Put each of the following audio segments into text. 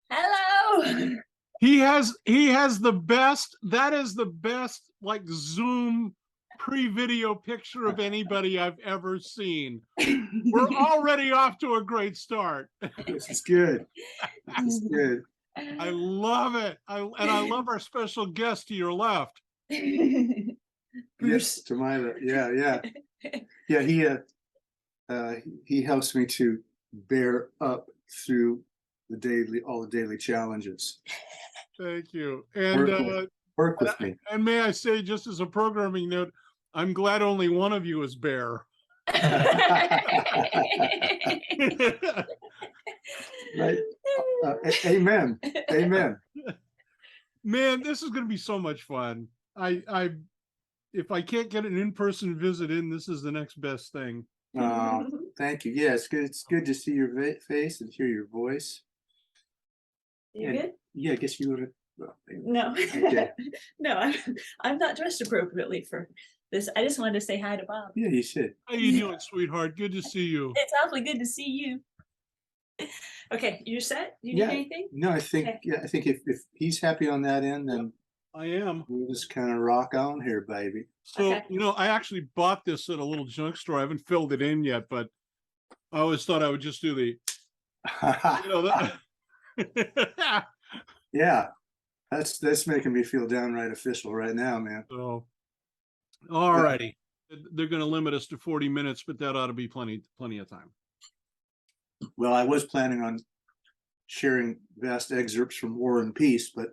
Hello. He has the best, that is the best like Zoom pre-video picture of anybody I've ever seen. We're already off to a great start. This is good. This is good. I love it. And I love our special guest to your left. Yes, to my left. Yeah. Yeah, he helps me to bear up through all the daily challenges. Thank you. And Work with me. and may I say, just as a programming note, I'm glad only one of you is Bear. Right. Amen. Amen. Man, this is going to be so much fun. If I can't get an in-person visit in, this is the next best thing. Thank you. Yeah, it's good. It's good to see your face and hear your voice. You good? Yeah, I guess you would have. Well, No. okay. No, I'm not dressed appropriately for this. I just wanted to say hi to Bob. Yeah, you should. How you doing, sweetheart? Good to see you. It's awfully good to see you. Okay, you're set? You need anything? No, I think if he's happy on that end, then I am. we'll just kind of rock on here, baby. So, Okay. I actually bought this at a little junk store. I haven't filled it in yet, but I always thought I would just do the, Yeah, that's making me feel downright official right now, man. So, all righty. They're going to limit us to 40 minutes, but that ought to be plenty of time. Well, I was planning on sharing vast excerpts from War and Peace, but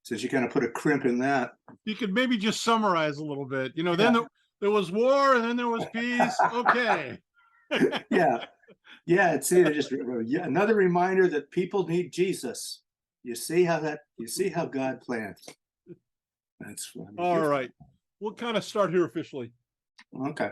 since you kind of put a crimp in that, You could maybe just summarize a little bit. Then there was war, and then there was peace. Okay. yeah, it's just another reminder that people need Jesus. You see how God plans. That's funny. All right. We'll kind of start here officially. Okay.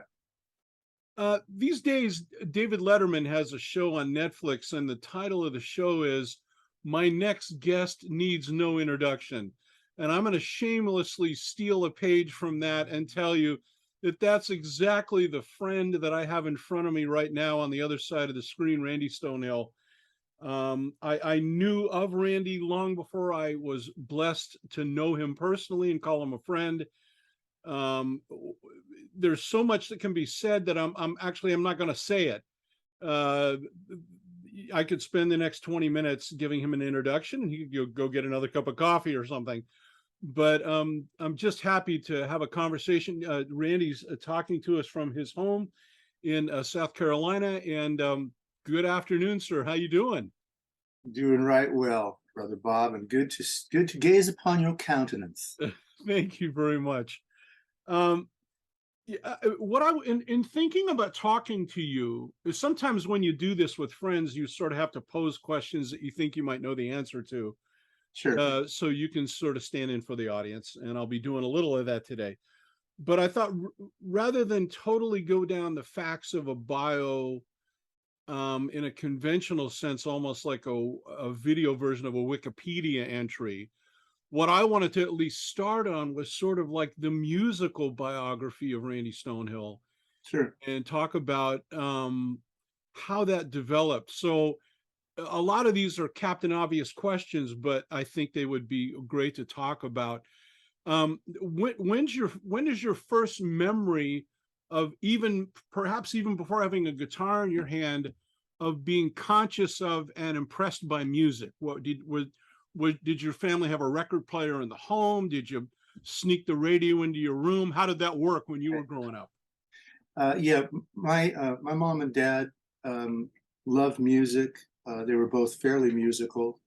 These days, David Letterman has a show on Netflix, and the title of the show is My Next Guest Needs No Introduction. And I'm going to shamelessly steal a page from that and tell you that that's exactly the friend that I have in front of me right now on the other side of the screen, Randy Stonehill. I knew of Randy long before I was blessed to know him personally and call him a friend. There's so much that can be said that I'm not going to say it. I could spend the next 20 minutes giving him an introduction, and he could go get another cup of coffee or something. But I'm just happy to have a conversation. Randy's talking to us from his home in South Carolina, and good afternoon, sir. How you doing? Doing right well, Brother Bob, and good to gaze upon your countenance. Thank you very much. In thinking about talking to you, is sometimes when you do this with friends, you sort of have to pose questions that you think you might know the answer to. Sure. So you can sort of stand in for the audience, and I'll be doing a little of that today. But I thought rather than totally go down the facts of a bio in a conventional sense, almost like a video version of a Wikipedia entry, what I wanted to at least start on was sort of like the musical biography of Randy Stonehill. Sure. And talk about how that developed. So a lot of these are Captain Obvious questions, but I think they would be great to talk about. When is your first memory of, perhaps even before having a guitar in your hand, of being conscious of and impressed by music? Did your family have a record player in the home? Did you sneak the radio into your room? How did that work when you were growing up? Yeah, my mom and dad loved music. They were both fairly musical.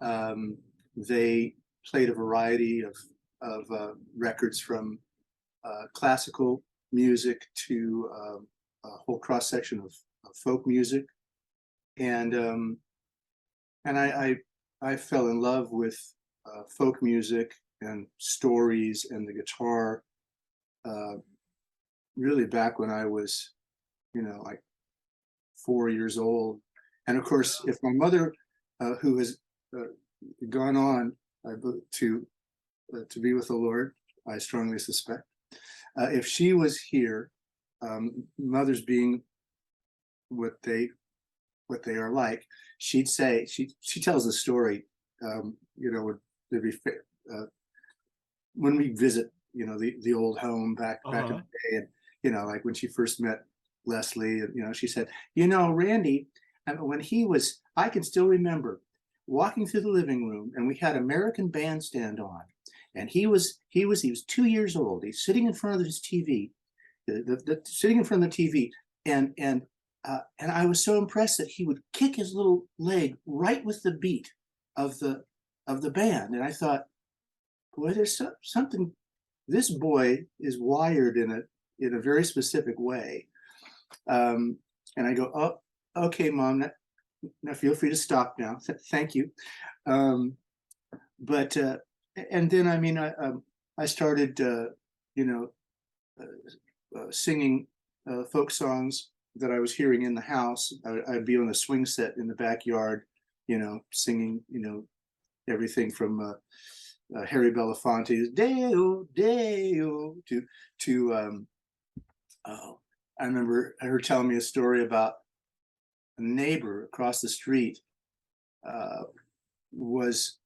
They played a variety of records, from classical music to a whole cross section of folk music, and I fell in love with folk music and stories and the guitar really back when I was, like 4 years old. And of course, if my mother, who has gone on to be with the Lord, I strongly suspect, if she was here, mothers being what they what they are like, she'd say, she tells a story, you know, there'd be, when we visit, you know, the old home back in the day, and you know, like when she first met Leslie, and you know, she said, you know, Randy, when he was, I can still remember walking through the living room, and we had American Bandstand on, and he was 2 years old. He's sitting in front of his TV, sitting in front of the TV, and I was so impressed that he would kick his little leg right with the beat of the band, and I thought, boy, there's something. This boy is wired in a very specific way, and I go, oh, okay, Mom. Now feel free to stop now. Thank you. But and then I mean I started you know singing folk songs that I was hearing in the house. I'd be on a swing set in the backyard, you know, singing, you know, everything from Harry Belafonte's Deo Deo to oh, I remember her telling me a story about a neighbor across the street was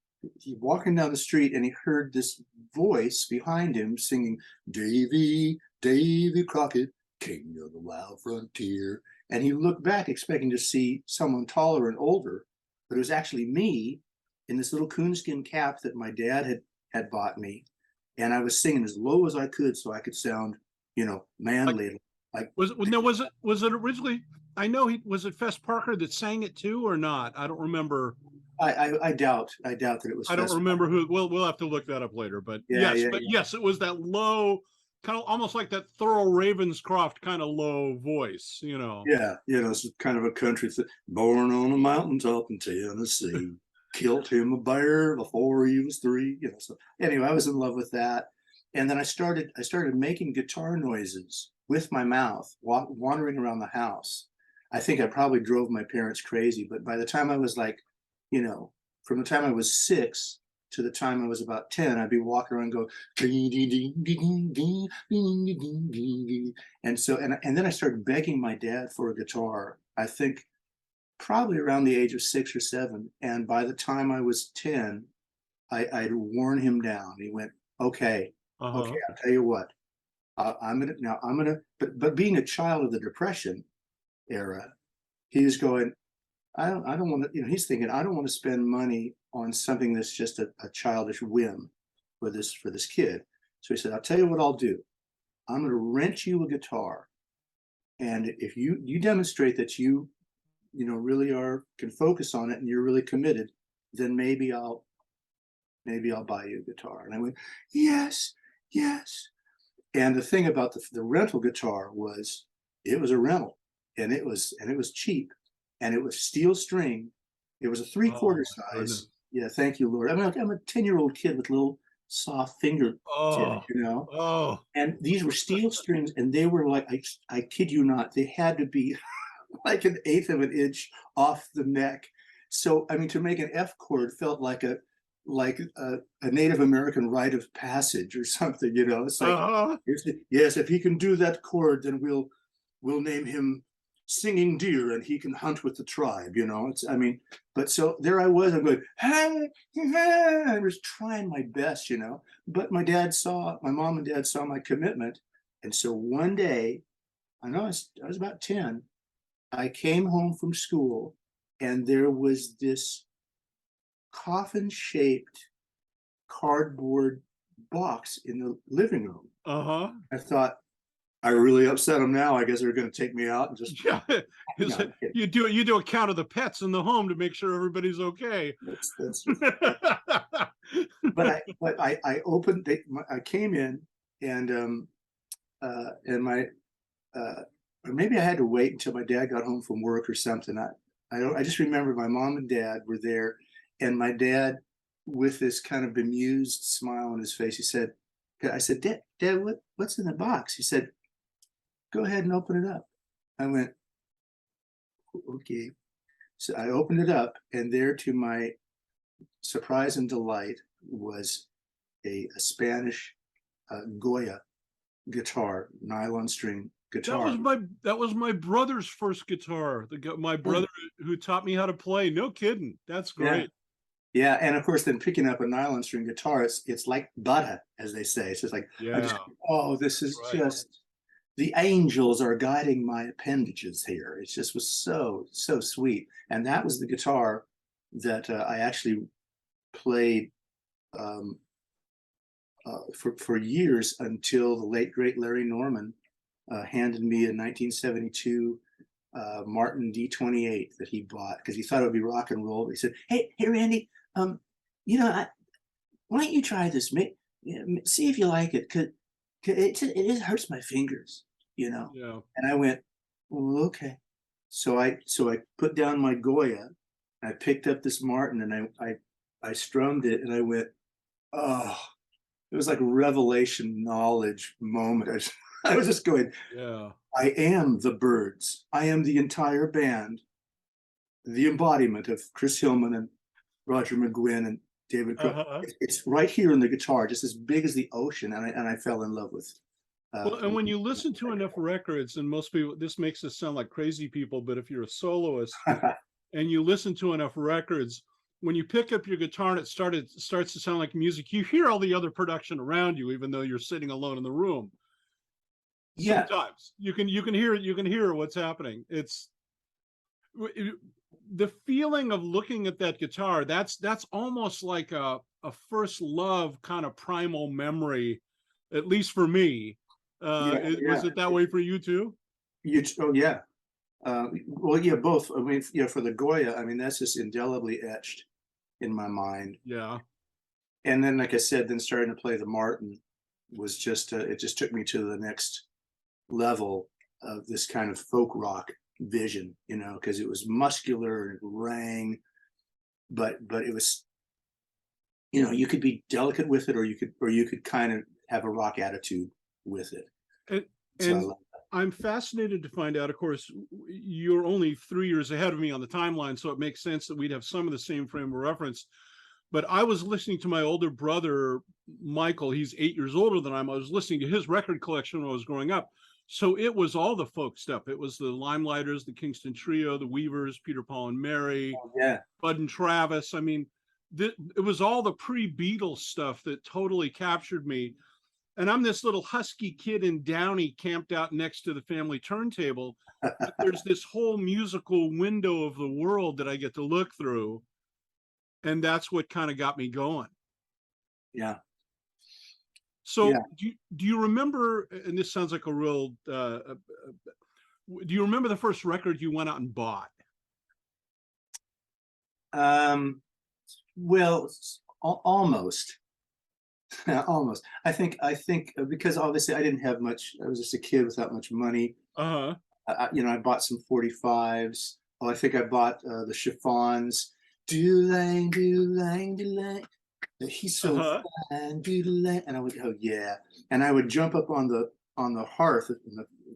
walking down the street, and he heard this voice behind him singing Davy, Davy Crockett, King of the Wild Frontier. And he looked back expecting to see someone taller and older, but it was actually me in this little coonskin cap that my dad had bought me. And I was singing as low as I could so I could sound, you know, manly. Like, was it originally? I know was it Fess Parker that sang it too, or not? I don't remember. I doubt that it was. I don't remember who. We'll have to look that up later. But yes, it was that low, kind of almost like that Thurl Ravenscroft kind of low voice, you know. Yeah, you know, it's kind of a country thing. Born on a mountaintop in Tennessee, killed him a bear before he was 3. You know, so anyway, I was in love with that, and then I started making guitar noises with my mouth, wandering around the house. I think I probably drove my parents crazy, but by the time I was like, you know, from the time I was 6 to the time I was about 10, I'd be walking around and go, and so, and then I started begging my dad for a guitar, I think probably around the age of 6 or 7. And by the time I was 10, I'd worn him down. He went, okay, okay, I'll tell you what, I'm gonna, but being a child of the Depression era, he's going, I don't want to, you know, he's thinking, I don't want to spend money on something that's just a childish whim for this kid. So he said, I'll tell you what I'll do. I'm going to rent you a guitar, and if you demonstrate that you know, really can focus on it and you're really committed, then maybe I'll buy you a guitar. And I went, yes, yes. And the thing about the rental guitar was, it was a rental, and it was cheap, and it was steel string. It was a 3/4 size. Goodness. Yeah, thank you, Lord. I mean, I'm a 10-year-old kid with little soft finger tips, you know. And these were steel strings, and they were like, I kid you not, they had to be like 1/8 of an inch off the neck. So I mean, to make an F chord felt like a Native American rite of passage or something, you know. It's like, yes, if he can do that chord, then we'll name him Singing Deer, and he can hunt with the tribe, you know. It's, I mean, but so there I was, I'm going, hey, I was trying my best, you know. But my mom and dad saw my commitment, and so one day, I know I was about 10, I came home from school, and there was this coffin-shaped cardboard box in the living room. I thought, I really upset them now. I guess they're going to take me out and just you do a count of the pets in the home to make sure everybody's okay. That's but I opened. I came in, and my or maybe I had to wait until my dad got home from work or something. I just remember my mom and dad were there, and my dad, with this kind of bemused smile on his face, he said, I said, Dad, what's in the box? He said, go ahead and open it up. I went, okay. So I opened it up, and there, to my surprise and delight, was a Spanish Goya guitar, nylon string guitar. That was my brother's first guitar. My brother who taught me how to play. No kidding. That's Yeah. great. Yeah, and of course, then picking up a nylon string guitar, it's like butter, as they say. It's just like, Yeah. oh, this is Right. just the angels are guiding my appendages here. It just was so sweet, and that was the guitar that I actually played um, for years until the late great Larry Norman handed me a 1972 Martin D28 that he bought because he thought it would be rock and roll. He said, "Hey, Randy, you know, why don't you try this? See if you like it, because it hurts my fingers, you know." Yeah. And I went, well, okay. So I put down my Goya, I picked up this Martin, and I strummed it, and I went, oh, it was like a revelation knowledge moment. I was just going, Yeah. I am the Byrds. I am the entire band, the embodiment of Chris Hillman and Roger McGuinn and David Crow. It's right here in the guitar, just as big as the ocean, and I fell in love with. Well, and when you listen to enough records, and most people, this makes us sound like crazy people, but if you're a soloist and you listen to enough records, when you pick up your guitar and it starts to sound like music, you hear all the other production around you, even though you're sitting alone in the room. Yeah. Sometimes you can hear what's happening. It's the feeling of looking at that guitar. That's almost like a first love kind of primal memory, at least for me. Was it that way for you too? Oh yeah. Well, yeah, both. I mean, yeah, for the Goya, I mean, that's just indelibly etched in my mind. Yeah. And then, like I said, then starting to play the Martin was just, it just took me to the next level of this kind of folk rock vision, you know, because it was muscular and it rang, but it was, you know, you could be delicate with it, or you could kind of have a rock attitude with it. And I'm fascinated to find out, of course, you're only 3 years ahead of me on the timeline, so it makes sense that we'd have some of the same frame of reference. But I was listening to my older brother, Michael. He's 8 years older than I was listening to his record collection when I was growing up. So it was all the folk stuff. It was the Limelighters, the Kingston Trio, the Weavers, Peter, Paul, and Mary, Bud and Travis. I mean, it was all the pre-Beatles stuff that totally captured me. And I'm this little husky kid in Downey camped out next to the family turntable. But there's this whole musical window of the world that I get to look through. And that's what kind of got me going. Yeah. So do you remember, and this sounds like a real, do you remember the first record you went out and bought? Well, almost. Almost. I think because obviously I didn't have much. I was just a kid without much money. You know, I bought some 45s. Oh, I think I bought the chiffons. Do-lang, do-lang, do-lang. He's so fine, do-lang. And I would go, yeah. And I would jump up on the hearth,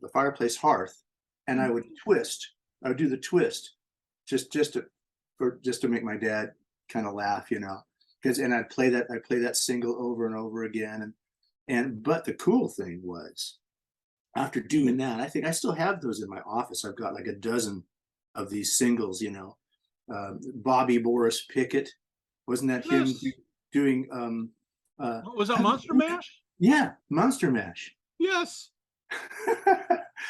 the fireplace hearth, and I would twist. I would do the twist, just to make my dad kind of laugh, you know. And I'd play that single over and over again. But the cool thing was, after doing that, I think I still have those in my office. I've got like a dozen of these singles, you know. Bobby Boris Pickett, wasn't that him doing was that Monster Mash? Yeah, Monster Mash. Yes.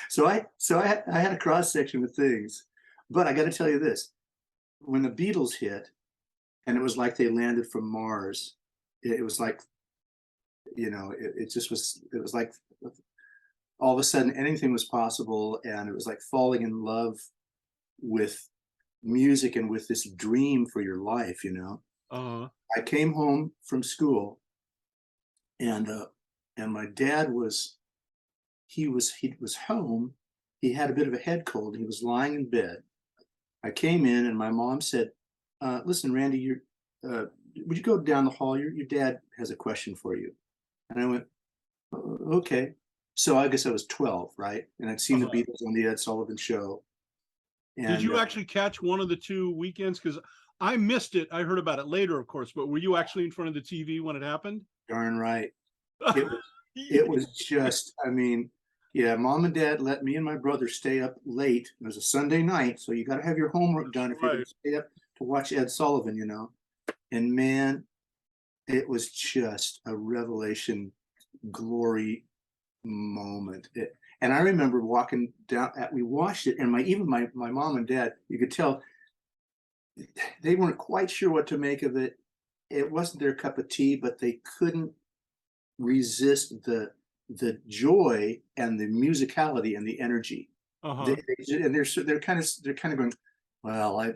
So I had a cross section of things, but I got to tell you this: when the Beatles hit, and it was like they landed from Mars, it was like, you know, it was like all of a sudden anything was possible, and it was like falling in love with music and with this dream for your life, you know. I came home from school, and my dad was home. He had a bit of a head cold. He was lying in bed. I came in, and my mom said, listen, Randy, would you go down the hall? Your dad has a question for you. And I went, okay. So I guess I was 12, right? And I'd seen the Beatles on the Ed Sullivan Show. And, did you actually catch one of the two weekends? Because I missed it. I heard about it later, of course, but were you actually in front of the TV when it happened? Darn right. It was just, I mean, Yeah, mom and dad let me and my brother stay up late. It was a Sunday night, so you got to have your homework done if you're going right. to stay up to watch Ed Sullivan, you know. And man, it was just a revelation, glory moment. And I remember walking down, we watched it, and even my mom and dad, you could tell they weren't quite sure what to make of it. It wasn't their cup of tea, but they couldn't resist the joy and the musicality and the energy. Uh-huh. And they're kind of going, well,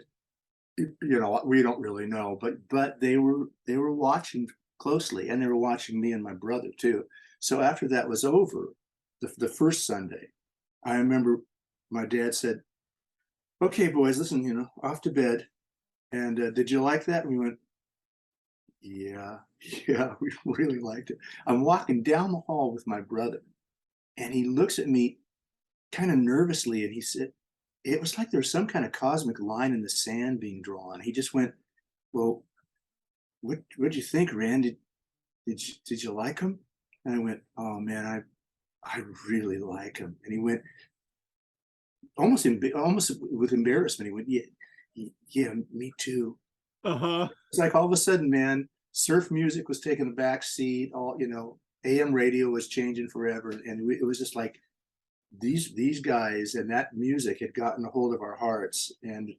we don't really know, but they were watching closely, and they were watching me and my brother too. So after that was over, the first Sunday, I remember my dad said, "Okay, boys, listen, off to bed." And did you like that? And we went, "Yeah, yeah, we really liked it." I'm walking down the hall with my brother, and he looks at me kind of nervously, and he said, it was like there was some kind of cosmic line in the sand being drawn. He just went, "Well, what'd you think, Rand? Did you like him?" And I went, "Oh man, I really like him." And he went almost with embarrassment. He went, yeah, me too." Uh-huh. It's like all of a sudden, man, surf music was taking the back seat. AM radio was changing forever, and it was just like these guys and that music had gotten a hold of our hearts, and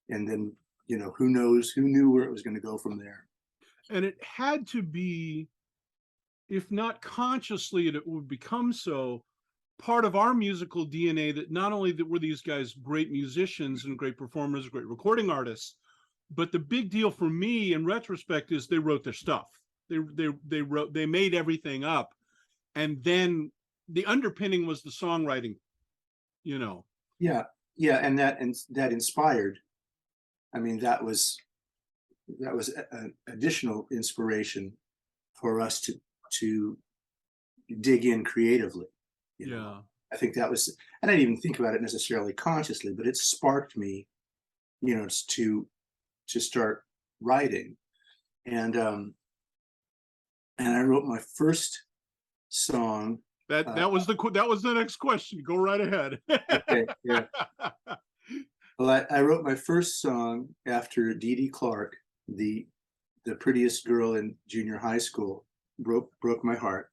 then who knew where it was going to go from there. And it had to be, if not consciously, it would become so part of our musical DNA, that not only that were these guys great musicians and great performers, great recording artists, but the big deal for me in retrospect is they wrote their stuff. They made everything up, and then the underpinning was the songwriting. Yeah, and that inspired. I mean, that was an additional inspiration for us to dig in creatively. Yeah. I think that was, and I didn't even think about it necessarily consciously, but it sparked me, to start writing. And I wrote my first song. That was the next question. Go right ahead. Okay, yeah. Well, I wrote my first song after Dee Dee Clark, the prettiest girl in junior high school, broke my heart.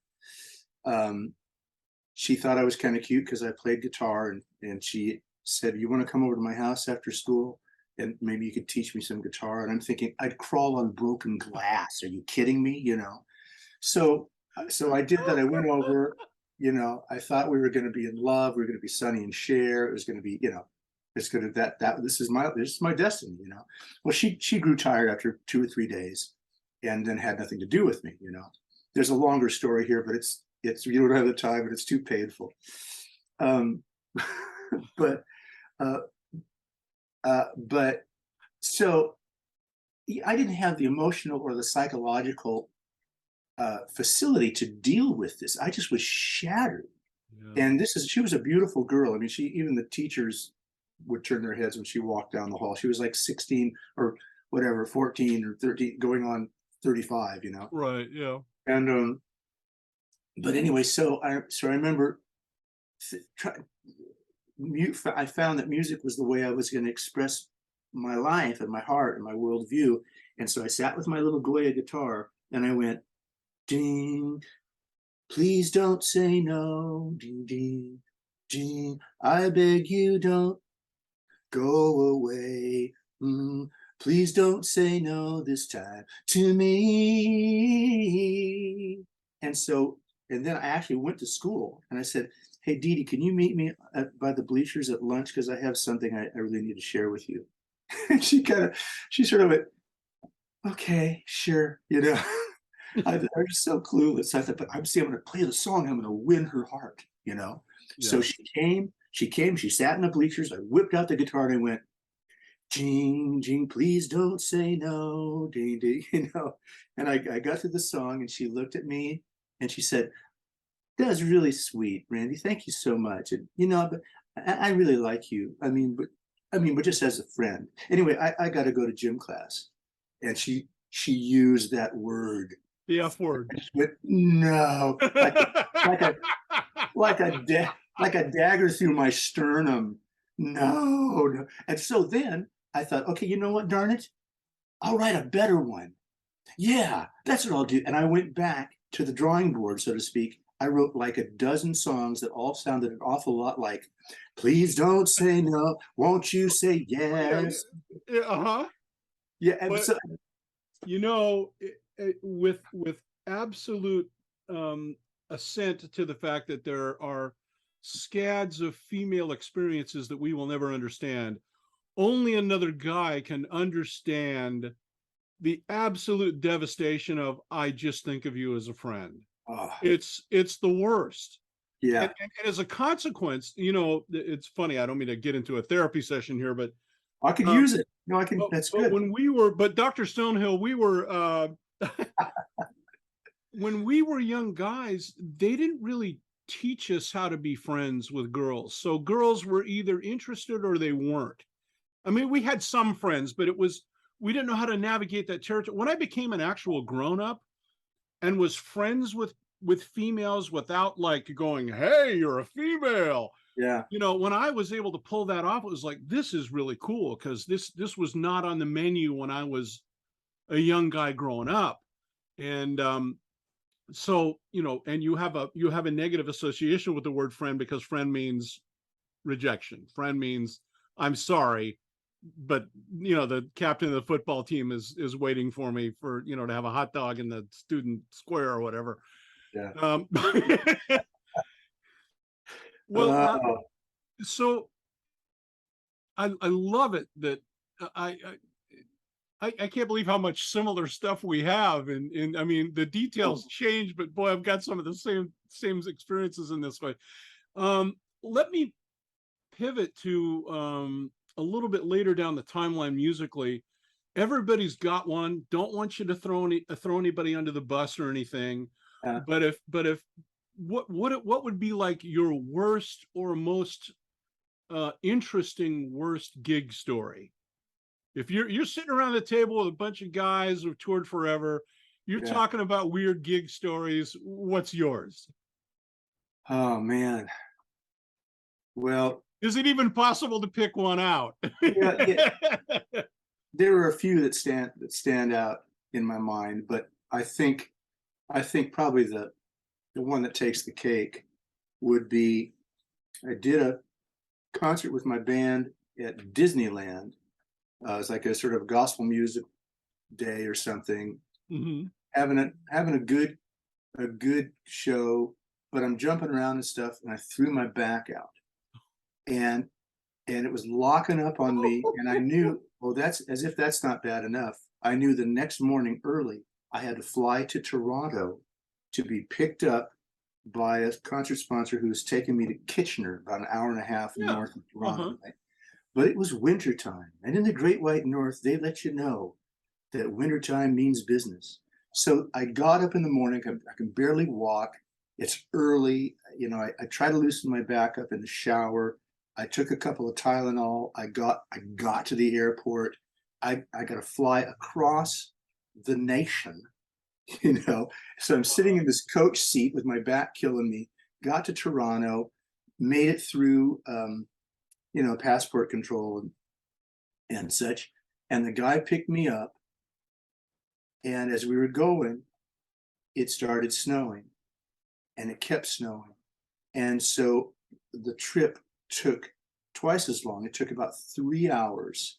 She thought I was kind of cute because I played guitar, and she said, "You want to come over to my house after school, and maybe you could teach me some guitar?" And I'm thinking, I'd crawl on broken glass. Are you kidding me? So I did that. I went over. I thought we were going to be in love. We were going to be Sonny and Cher. It was going to be, it's going to this is my destiny. Well, she grew tired after 2 or 3 days, and then had nothing to do with me. There's a longer story here, but it's you don't have the time, but it's too painful. But so I didn't have the emotional or the psychological facility to deal with this. I just was shattered. Yeah. And she was a beautiful girl. I mean, even the teachers would turn their heads when she walked down the hall. She was like 16 or whatever, 14 or 13, going on 35, Right. Yeah. And but anyway, so I remember I found that music was the way I was going to express my life and my heart and my worldview. And so I sat with my little Goya guitar, and I went, ding, please don't say no, ding, ding, ding, I beg you don't go away. Please don't say no this time to me. And then I actually went to school, and I said, "Hey, Dee Dee, can you meet me by the bleachers at lunch? Because I have something I really need to share with you." And she sort of went, "Okay, sure." I was just so clueless. So I thought, but I'm going to play the song. I'm going to win her heart, Yeah. So she came, she sat in the bleachers. I whipped out the guitar, and I went, "Jing, jing, please don't say no, ding, ding," And I got to the song, and she looked at me, and she said, "That was really sweet, Randy. Thank you so much. And but I really like you. But just as a friend." Anyway, I got to go to gym class, and she used that word The F word. I just went, no, like a like a dagger through my sternum. No, no. And so then I thought, okay, you know what, darn it, I'll write a better one. Yeah, that's what I'll do. And I went back to the drawing board, so to speak. I wrote like a dozen songs that all sounded an awful lot like, please don't say no, won't you say yes? Yeah, uh-huh. Yeah, and But so you know, with absolute assent to the fact that there are scads of female experiences that we will never understand. Only another guy can understand the absolute devastation of I just think of you as a friend. oh, It's the worst. yeah, And as a consequence, you know, it's funny, I don't mean to get into a therapy session here, but I could um, use it. No, I can. That's good. when we were, but Dr. Stonehill, we were when we were young guys, they didn't really teach us how to be friends with girls. So girls were either interested or they weren't. I mean, we had some friends, but we didn't know how to navigate that territory. When I became an actual grown up and was friends with females without like going, hey, you're a female. Yeah, You know, when I was able to pull that off, it was like, this is really cool because this was not on the menu when I was a young guy growing up. And so, you know, and you have a negative association with the word friend because friend means rejection. Friend means I'm sorry, but you know, the captain of the football team is waiting for me for, you know, to have a hot dog in the student square or whatever. yeah. Well, Oh, so I love it that I, I can't believe how much similar stuff we have, and I mean the details change, but boy, I've got some of the same experiences in this way. Let me pivot to a little bit later down the timeline musically. Everybody's got one. Don't want you to throw anybody under the bus or anything. yeah. But if what would be like your worst or most interesting worst gig story? If you're sitting around the table with a bunch of guys who've toured forever, you're Yeah. talking about weird gig stories. What's yours? Oh man. Well, Is it even possible to pick one out? yeah, yeah. There are a few that stand out in my mind, but I think probably the one that takes the cake would be I did a concert with my band at Disneyland. It was like a sort of gospel music day or something. Mm-hmm. Having a good show, but I'm jumping around and stuff, and I threw my back out, and it was locking up on me, and I knew, well, that's as if that's not bad enough. I knew the next morning early I had to fly to Toronto to be picked up by a concert sponsor who was taking me to Kitchener, about an hour and a half Yeah. north of Toronto. Uh-huh. Right? But it was wintertime, and in the Great White North, they let you know that wintertime means business. So I got up in the morning. I can barely walk. It's early. You know, I try to loosen my back up in the shower. I took a couple of Tylenol. I got to the airport. I got to fly across the nation, you know. So I'm sitting in this coach seat with my back killing me. Got to Toronto, made it through, you know, passport control and such. And the guy picked me up. And as we were going, it started snowing, and it kept snowing. And so the trip took twice as long. It took about 3 hours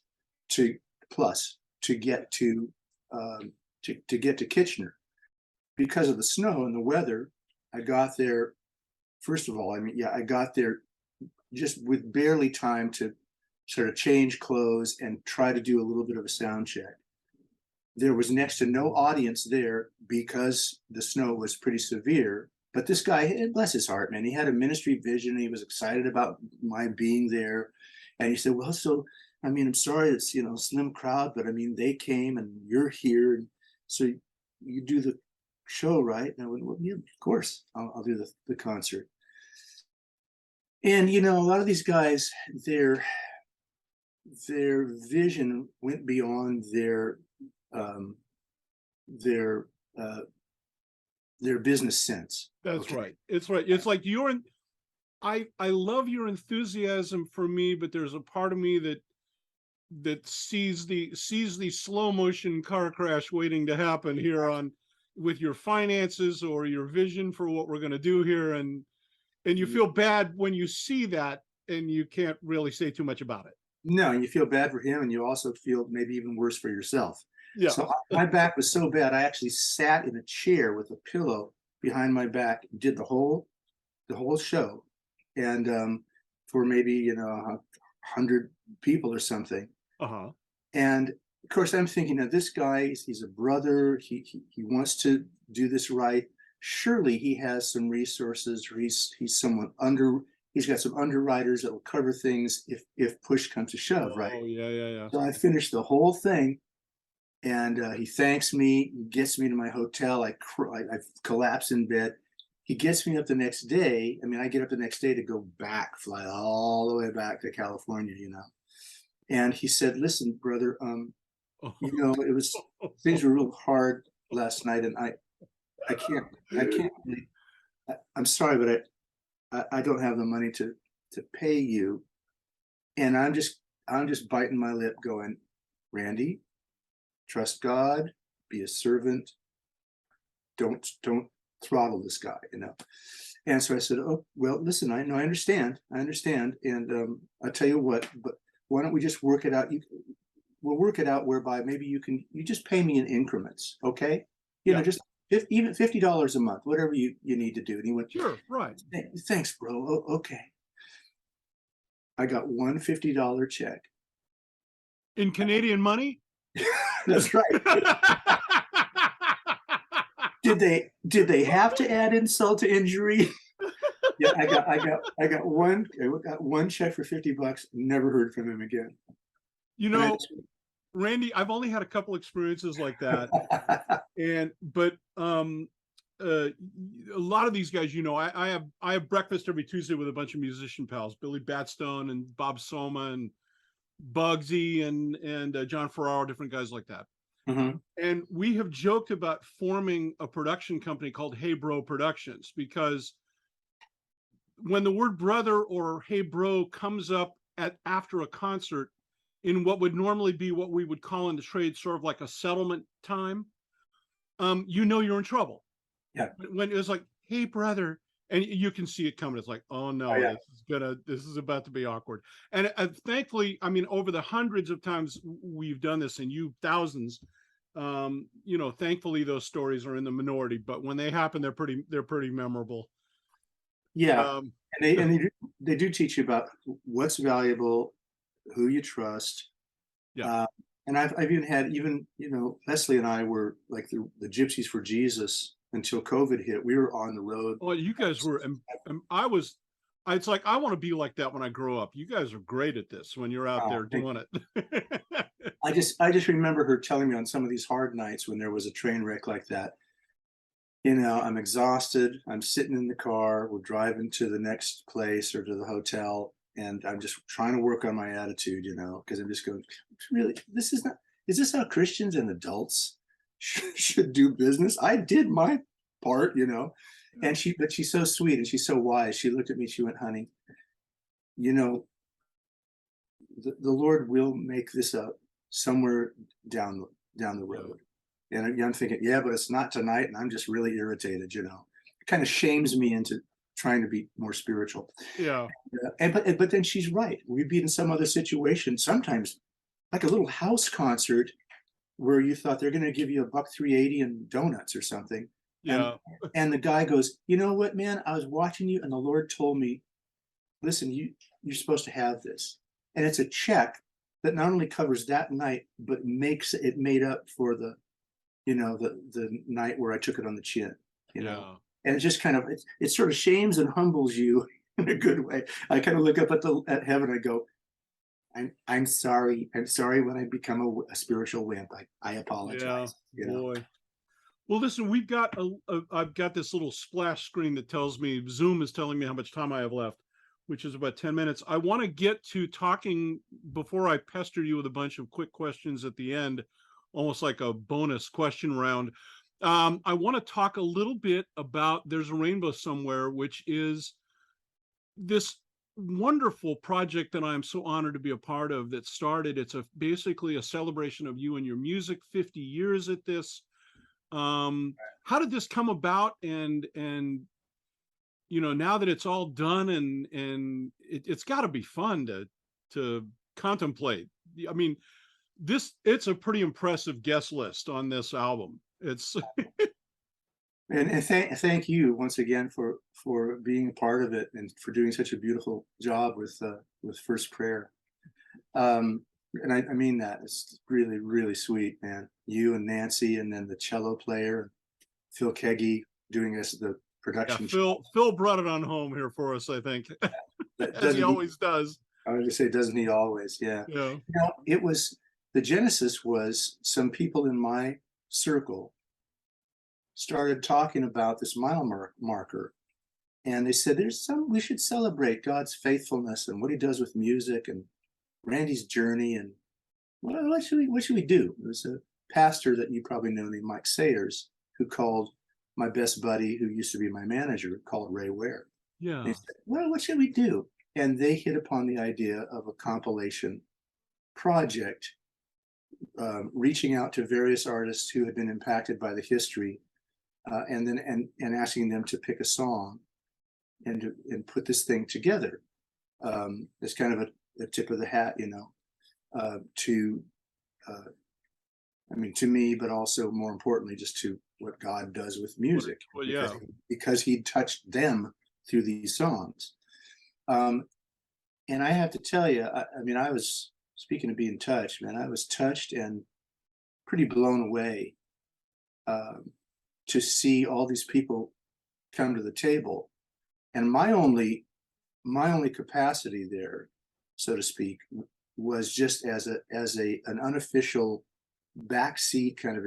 to plus to get to get to Kitchener because of the snow and the weather. I got there. First of all, I mean, yeah, I got there just with barely time to sort of change clothes and try to do a little bit of a sound check. There was next to no audience there because the snow was pretty severe. But this guy, bless his heart, man, he had a ministry vision. He was excited about my being there. And he said, well, so, I mean, I'm sorry it's, you know, a slim crowd, but I mean, they came and you're here. And so you do the show, right? And I went, well, yeah, of course, I'll do the concert. And, you know, a lot of these guys, their vision went beyond their their business sense. That's Okay. right. It's right. It's like I love your enthusiasm for me, but there's a part of me that sees the slow motion car crash waiting to happen here on with your finances or your vision for what we're going to do here, and you feel bad when you see that, and you can't really say too much about it. No, you feel bad for him, and you also feel maybe even worse for yourself. Yeah. So my back was so bad, I actually sat in a chair with a pillow behind my back, did the whole show, and for maybe 100 people or something. Uh-huh. And of course, I'm thinking that this guy, he's a brother. He wants to do this right. Surely he has some resources, or he's someone he's got some underwriters that will cover things if push comes to shove, right? Oh, yeah. So I finished the whole thing, and he thanks me, he gets me to my hotel. I collapse in bed. He gets me up the next day. I mean, I get up the next day to go back, fly all the way back to California, And he said, "Listen, brother, it was things were real hard last night, and I can't really, I'm sorry, but I don't have the money to pay you." And I'm just biting my lip, going, "Randy, trust God, be a servant. Don't throttle this guy, And so I said, "Oh, well, listen, I understand. And I'll tell you what, but why don't we just work it out? We'll work it out whereby maybe you just pay me in increments, okay? Just even $50 a month, whatever you need to do." And he went, Sure, right. "Thanks, bro. Oh, okay." I got one $50 check. In Canadian money? That's right. Did they have to add insult to injury? Yeah, I got one check for $50. Never heard from him again. Randy, I've only had a couple experiences like that, but a lot of these guys, I have breakfast every Tuesday with a bunch of musician pals, Billy Batstone and Bob Soma and Bugsy and John Ferraro, different guys like that. Mm-hmm. And we have joked about forming a production company called Hey Bro Productions, because when the word brother or hey bro comes up after a concert in what would normally be what we would call in the trade sort of like a settlement time, you're in trouble. Yeah. When it's like, "Hey brother," and you can see it coming, it's like, oh no, yeah. this is about to be awkward. And thankfully, I mean, over the hundreds of times we've done this, and you thousands, thankfully those stories are in the minority, but when they happen, they're pretty memorable. Yeah. And they do teach you about what's valuable, who you trust. Yeah. And I've even had, Leslie and I were like the Gypsies for Jesus until COVID hit. We were on the road. Oh, you guys were, it's like, I want to be like that when I grow up. You guys are great at this when you're out there doing it. I just remember her telling me on some of these hard nights when there was a train wreck like that, I'm exhausted. I'm sitting in the car. We're driving to the next place or to the hotel. And I'm just trying to work on my attitude, because I'm just going, really, is this how Christians and adults should do business? I did my part, and but she's so sweet and she's so wise. She looked at me, she went, "Honey, the Lord will make this up somewhere down the road." And I'm thinking, yeah, but it's not tonight. And I'm just really irritated, It kind of shames me into trying to be more spiritual. Yeah. But then she's right. We'd be in some other situation, sometimes like a little house concert where you thought they're going to give you $1.380 and donuts or something. Yeah. And the guy goes, "You know what, man? I was watching you, and the Lord told me, listen, you're supposed to have this." And it's a check that not only covers that night, but makes it made up for the night where I took it on the chin. And it just kind of it sort of shames and humbles you in a good way. I kind of look up at heaven. I go, I'm sorry. I'm sorry when I become a spiritual wimp. I apologize. Yeah, boy. Well, listen, I've got this little splash screen that tells me Zoom is telling me how much time I have left, which is about 10 minutes. I want to get to talking before I pester you with a bunch of quick questions at the end, almost like a bonus question round. I want to talk a little bit about There's a Rainbow Somewhere, which is this wonderful project that I'm so honored to be a part of that started. It's basically a celebration of you and your music, 50 years at this. How did this come about? And now that it's all done and it's got to be fun to contemplate. I mean, it's a pretty impressive guest list on this album. It's And thank you once again for being a part of it and for doing such a beautiful job with First Prayer. And I mean that. It's really, really sweet, man. You and Nancy, and then the cello player, Phil Keggy, doing us the production. Phil brought it on home here for us, I think, as he always does. I was gonna say, doesn't he always? Yeah. Yeah. It was, the genesis was some people in my circle started talking about this mile marker, and they said we should celebrate God's faithfulness and what he does with music and Randy's journey, and what should we do? There's a pastor that you probably know named Mike Sayers, who called my best buddy, who used to be my manager, called Ray Ware. Yeah. And he said, well, what should we do? And they hit upon the idea of a compilation project, reaching out to various artists who had been impacted by the history, and asking them to pick a song and put this thing together. It's kind of a tip of the hat, to me, but also more importantly, just to what God does with music. Well, yeah. Because he touched them through these songs. And I have to tell you, I was, speaking of being touched, man, I was touched and pretty blown away to see all these people come to the table. And my only capacity there, so to speak, was just as an unofficial backseat kind of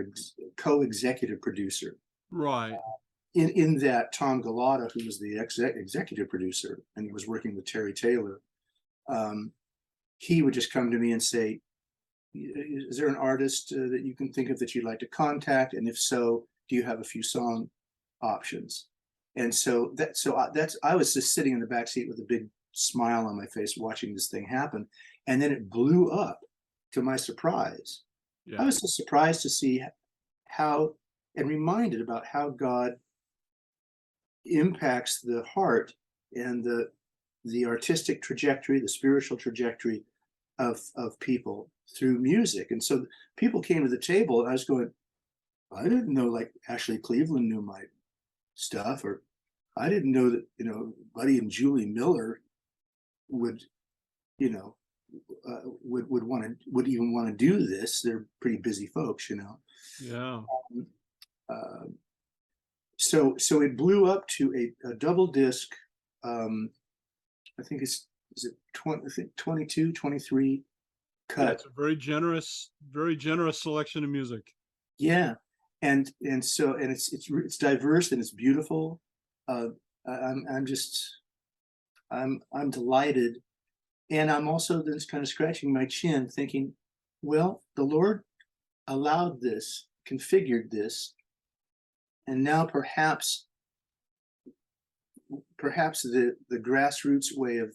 co-executive producer. Right. In that Tom Galata, who was the executive producer and he was working with Terry Taylor, he would just come to me and say, is there an artist that you can think of that you'd like to contact? And if so, do you have a few song options? And so I was just sitting in the back seat with a big smile on my face watching this thing happen. And then it blew up, to my surprise. Yeah. I was so surprised to see how, and reminded about how God impacts the heart and the artistic trajectory, the spiritual trajectory of people through music. And so people came to the table and I was going, I didn't know like Ashley Cleveland knew my stuff, or I didn't know that, Buddy and Julie Miller would even want to do this. They're pretty busy folks, Yeah. So it blew up to a double disc. I think is it 22, 23 cut. Yeah, it's a very generous selection of music. Yeah. And it's diverse and it's beautiful. I'm delighted. And I'm also then kind of scratching my chin thinking, well, the Lord allowed this, configured this, and now perhaps the grassroots way of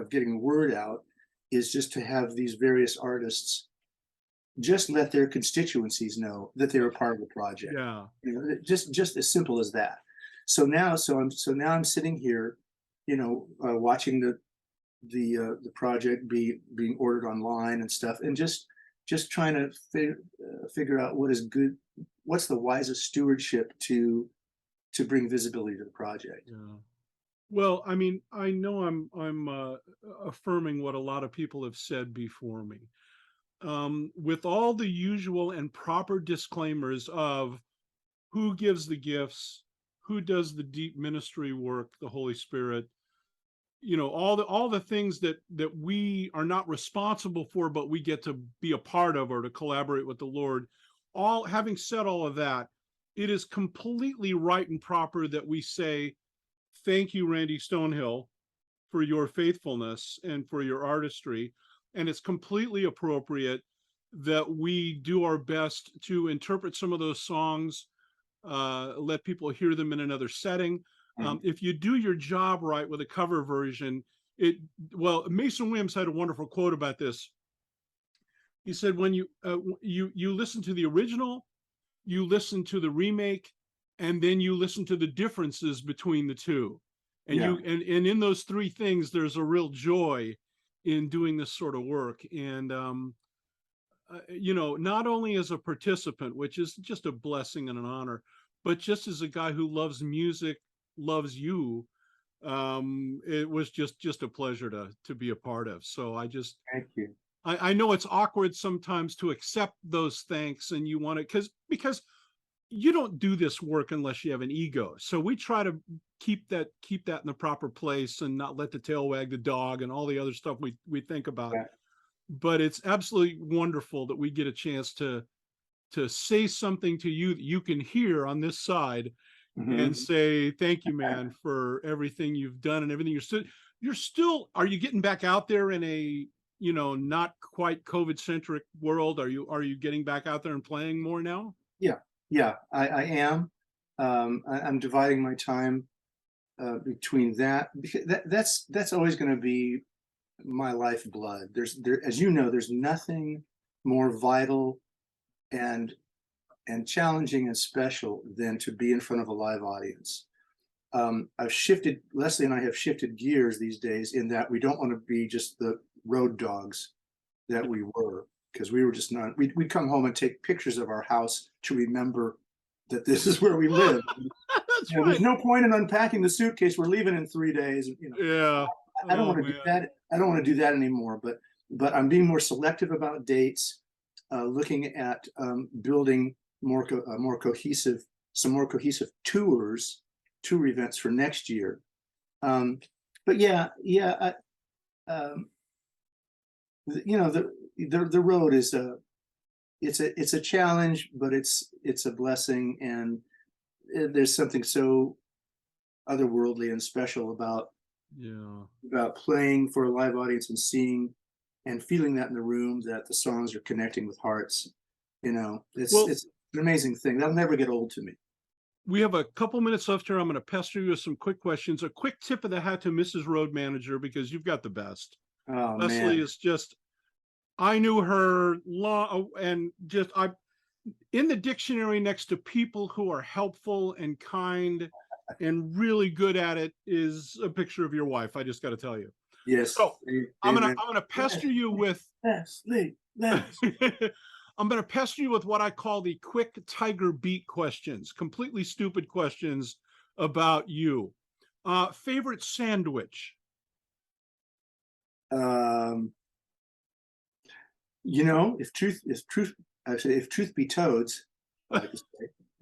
getting the word out is just to have these various artists just let their constituencies know that they're a part of the project. Yeah. Just as simple as that. So now I'm sitting here, watching the project being ordered online and stuff, and just trying to figure out what is good, what's the wisest stewardship to bring visibility to the project. Yeah. Well, I mean, I know I'm affirming what a lot of people have said before me. With all the usual and proper disclaimers of who gives the gifts, who does the deep ministry work, the Holy Spirit, all the things that we are not responsible for, but we get to be a part of or to collaborate with the Lord. Having said all of that, it is completely right and proper that we say, thank you, Randy Stonehill, for your faithfulness and for your artistry. And it's completely appropriate that we do our best to interpret some of those songs let people hear them in another setting. If you do your job right with a cover version, Mason Williams had a wonderful quote about this. He said, when you listen to the original, you listen to the remake, and then you listen to the differences between the two. And and in those three things, there's a real joy in doing this sort of work. And not only as a participant, which is just a blessing and an honor, but just as a guy who loves music, loves you, it was just a pleasure to be a part of. So Thank you. I know it's awkward sometimes to accept those thanks, and you want to, because you don't do this work unless you have an ego. So we try to keep that in the proper place and not let the tail wag the dog and all the other stuff we think about. Yeah. But it's absolutely wonderful that we get a chance to say something to you that you can hear on this side, and say, thank you, man, for everything you've done and everything. Are you getting back out there in a, not quite COVID centric world? Are you getting back out there and playing more now? Yeah, I am. I'm dividing my time between that, because that's always going to be my lifeblood. As you know, there's nothing more vital and challenging and special than to be in front of a live audience. Leslie and I have shifted gears these days, in that we don't want to be just the road dogs that we were, because we were just not, we'd come home and take pictures of our house to remember that this is where we live. That's right. There's no point in unpacking the suitcase. We're leaving in 3 days. Yeah. I don't want to do that. I don't want to do that anymore, but I'm being more selective about dates, looking at building some more cohesive tour events for next year. But the road is it's a challenge, but it's a blessing, and there's something so otherworldly and special about playing for a live audience and seeing and feeling that in the room, that the songs are connecting with hearts. It's an amazing thing. That'll never get old to me. We have a couple minutes left here. I'm going to pester you with some quick questions. A quick tip of the hat to Mrs. Road Manager, because you've got the best. Oh, Leslie man. is just, I knew her in the dictionary next to people who are helpful and kind and really good at it is a picture of your wife. I just got to tell you. Yes. So I'm gonna pester you with Leslie. I'm going to pester you with what I call the quick tiger beat questions, completely stupid questions about you. Favorite sandwich? If truth be told, if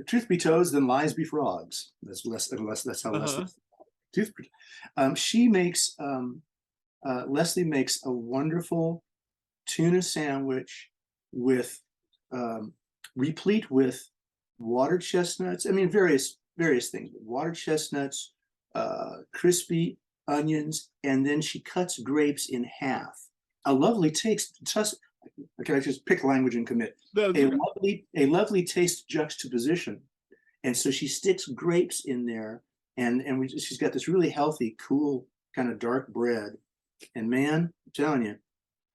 truth be told, then lies be frogs. That's how Leslie. Leslie makes a wonderful tuna sandwich with replete with water chestnuts. I mean, various things. Water chestnuts, crispy onions, and then she cuts grapes in half. A lovely taste. Can I just pick language and commit? A lovely taste juxtaposition. And so she sticks grapes in there, and she's got this really healthy, cool kind of dark bread. And man, I'm telling you,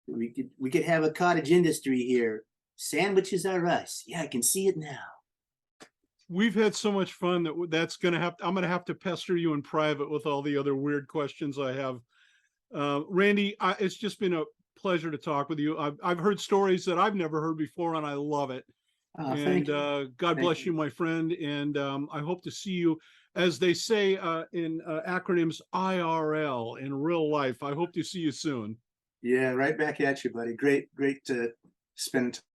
we could have a cottage industry here. Sandwiches are us. Yeah, I can see it now. We've had so much fun I'm gonna have to pester you in private with all the other weird questions I have. Randy, it's just been a pleasure to talk with you. I've heard stories that I've never heard before, and I love it. God bless you, my friend. And I hope to see you, as they say in acronyms, IRL, in real life. I hope to see you soon. Yeah, right back at you, buddy. Great spending